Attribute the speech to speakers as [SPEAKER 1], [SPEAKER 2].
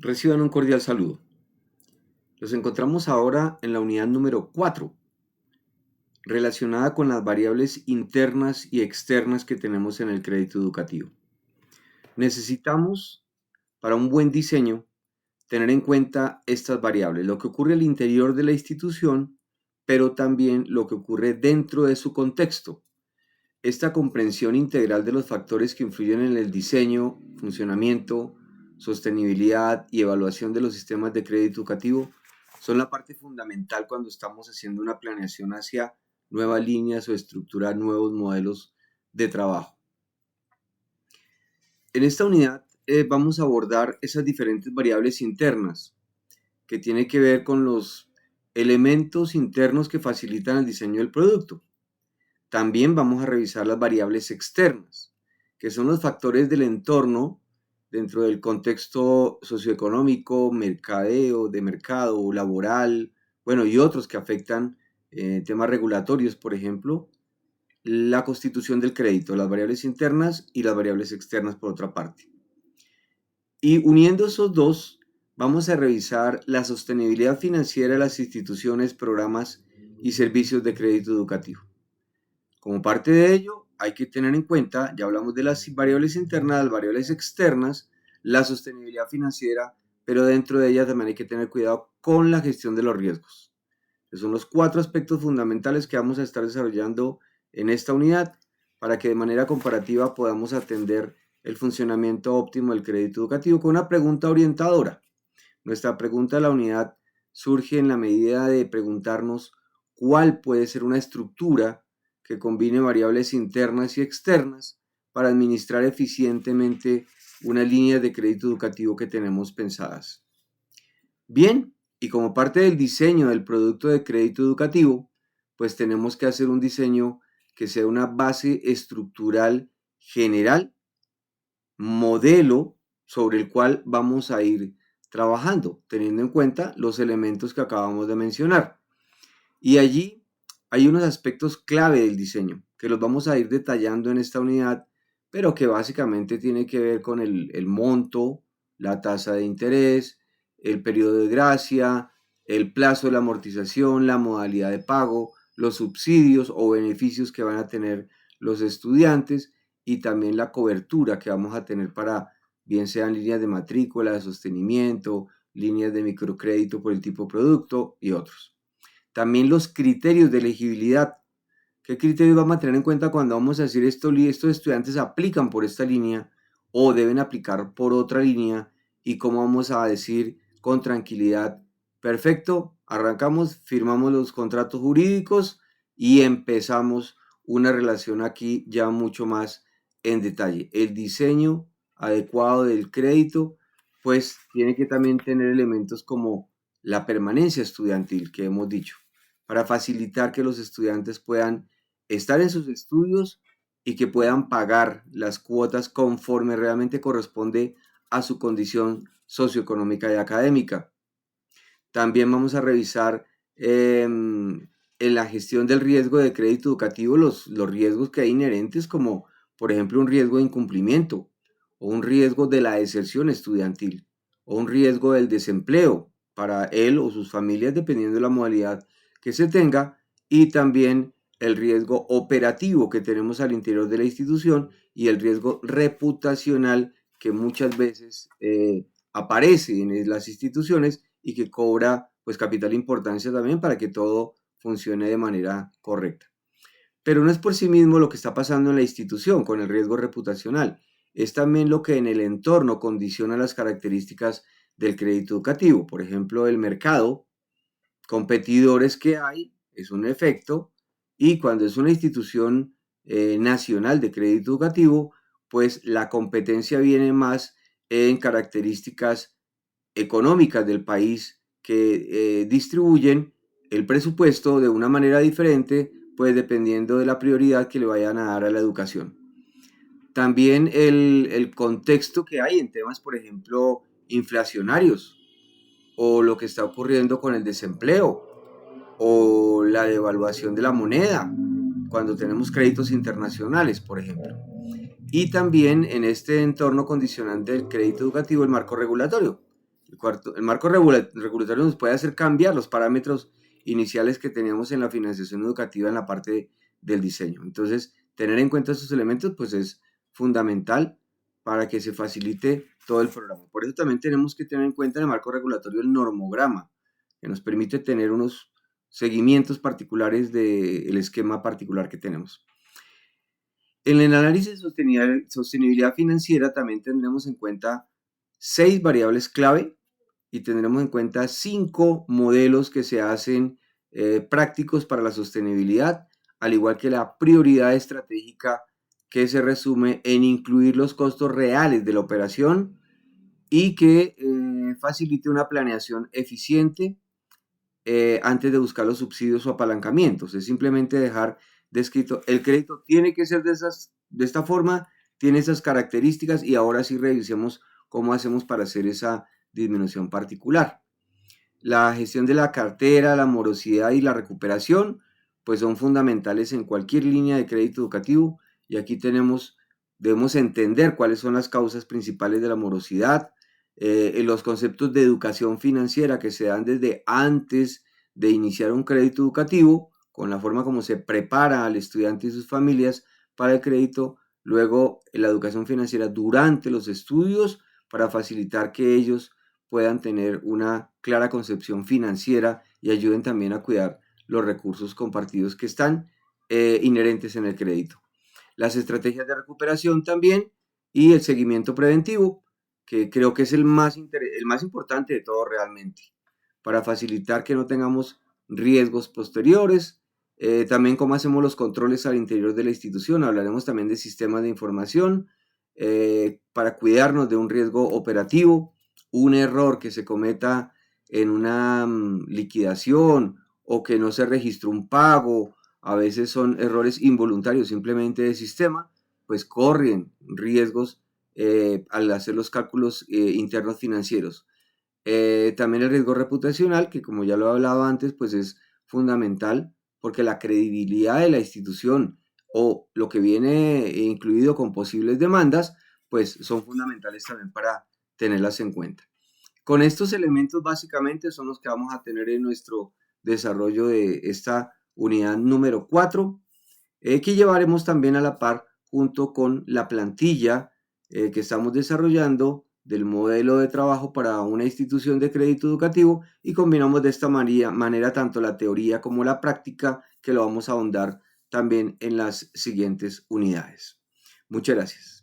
[SPEAKER 1] Reciban un cordial saludo. Los encontramos ahora en la unidad número 4, relacionada con las variables internas y externas que tenemos en el crédito educativo. Necesitamos, para un buen diseño, tener en cuenta estas variables, lo que ocurre al interior de la institución, pero también lo que ocurre dentro de su contexto. Esta comprensión integral de los factores que influyen en el diseño, funcionamiento, sostenibilidad y evaluación de los sistemas de crédito educativo son la parte fundamental cuando estamos haciendo una planeación hacia nuevas líneas o estructurar nuevos modelos de trabajo. En esta unidad vamos a abordar esas diferentes variables internas que tienen que ver con los elementos internos que facilitan el diseño del producto. También vamos a revisar las variables externas, que son los factores del entorno dentro del contexto socioeconómico, mercadeo, de mercado, laboral, bueno, y otros que afectan temas regulatorios, por ejemplo, la constitución del crédito, las variables internas y las variables externas por otra parte. Y uniendo esos dos, vamos a revisar la sostenibilidad financiera de las instituciones, programas y servicios de crédito educativo. Como parte de ello, hay que tener en cuenta, ya hablamos de las variables internas, las variables externas, la sostenibilidad financiera, pero dentro de ellas también hay que tener cuidado con la gestión de los riesgos. Esos son los 4 aspectos fundamentales que vamos a estar desarrollando en esta unidad para que de manera comparativa podamos atender el funcionamiento óptimo del crédito educativo con una pregunta orientadora. Nuestra pregunta de la unidad surge en la medida de preguntarnos cuál puede ser una estructura que combine variables internas y externas para administrar eficientemente unas líneas de crédito educativo que tenemos pensadas. Bien, y como parte del diseño del producto de crédito educativo, pues tenemos que hacer un diseño que sea una base estructural general, modelo sobre el cual vamos a ir trabajando, teniendo en cuenta los elementos que acabamos de mencionar. Y allí hay unos aspectos clave del diseño que los vamos a ir detallando en esta unidad, pero que básicamente tiene que ver con el monto, la tasa de interés, el periodo de gracia, el plazo de la amortización, la modalidad de pago, los subsidios o beneficios que van a tener los estudiantes y también la cobertura que vamos a tener para, bien sean líneas de matrícula, de sostenimiento, líneas de microcrédito por el tipo de producto y otros. También los criterios de elegibilidad. ¿Qué criterios vamos a tener en cuenta cuando vamos a decir estos estudiantes aplican por esta línea o deben aplicar por otra línea? Y cómo vamos a decir con tranquilidad, perfecto, arrancamos, firmamos los contratos jurídicos y empezamos una relación aquí ya mucho más en detalle. El diseño adecuado del crédito, pues tiene que también tener elementos como la permanencia estudiantil que hemos dicho, para facilitar que los estudiantes puedan estar en sus estudios y que puedan pagar las cuotas conforme realmente corresponde a su condición socioeconómica y académica. También vamos a revisar en la gestión del riesgo de crédito educativo los riesgos que hay inherentes, como por ejemplo un riesgo de incumplimiento o un riesgo de la deserción estudiantil o un riesgo del desempleo para él o sus familias, dependiendo de la modalidad que se tenga, y también el riesgo operativo que tenemos al interior de la institución y el riesgo reputacional que muchas veces aparece en las instituciones y que cobra pues capital importancia también para que todo funcione de manera correcta. Pero no es por sí mismo lo que está pasando en la institución con el riesgo reputacional, es también lo que en el entorno condiciona las características del crédito educativo. Por ejemplo, el mercado, competidores que hay, es un efecto, y cuando es una institución nacional de crédito educativo, pues la competencia viene más en características económicas del país que distribuyen el presupuesto de una manera diferente, pues dependiendo de la prioridad que le vayan a dar a la educación. También el contexto que hay en temas, por ejemplo, inflacionarios, o lo que está ocurriendo con el desempleo, o la devaluación de la moneda, cuando tenemos créditos internacionales, por ejemplo. Y también en este entorno condicionante del crédito educativo, el marco regulatorio, El marco regulatorio nos puede hacer cambiar los parámetros iniciales que teníamos en la financiación educativa en la parte del diseño. Entonces, tener en cuenta estos elementos pues es fundamental para que se facilite todo el programa. Por eso también tenemos que tener en cuenta en el marco regulatorio el normograma, que nos permite tener unos seguimientos particulares del esquema particular que tenemos. En el análisis de sostenibilidad financiera también tendremos en cuenta 6 variables clave y tendremos en cuenta 5 modelos que se hacen prácticos para la sostenibilidad, al igual que la prioridad estratégica que se resume en incluir los costos reales de la operación y que facilite una planeación eficiente antes de buscar los subsidios o apalancamientos. Es simplemente dejar descrito, el crédito tiene que ser de esta forma, tiene esas características y ahora sí revisemos cómo hacemos para hacer esa disminución particular. La gestión de la cartera, la morosidad y la recuperación, pues son fundamentales en cualquier línea de crédito educativo y aquí debemos entender cuáles son las causas principales de la morosidad, los conceptos de educación financiera que se dan desde antes de iniciar un crédito educativo, con la forma como se prepara al estudiante y sus familias para el crédito, luego la educación financiera durante los estudios para facilitar que ellos puedan tener una clara concepción financiera y ayuden también a cuidar los recursos compartidos que están inherentes en el crédito. Las estrategias de recuperación también y el seguimiento preventivo, que creo que es el más importante de todo realmente, para facilitar que no tengamos riesgos posteriores. También cómo hacemos los controles al interior de la institución. Hablaremos también de sistemas de información para cuidarnos de un riesgo operativo, un error que se cometa en una liquidación o que no se registró un pago. A veces son errores involuntarios simplemente de sistema, pues corren riesgos al hacer los cálculos internos financieros. También el riesgo reputacional, que como ya lo he hablado antes, pues es fundamental porque la credibilidad de la institución o lo que viene incluido con posibles demandas, pues son fundamentales también para tenerlas en cuenta. Con estos elementos básicamente son los que vamos a tener en nuestro desarrollo de esta unidad número 4, que llevaremos también a la par junto con la plantilla que estamos desarrollando del modelo de trabajo para una institución de crédito educativo y combinamos de esta manera tanto la teoría como la práctica que lo vamos a ahondar también en las siguientes unidades. Muchas gracias.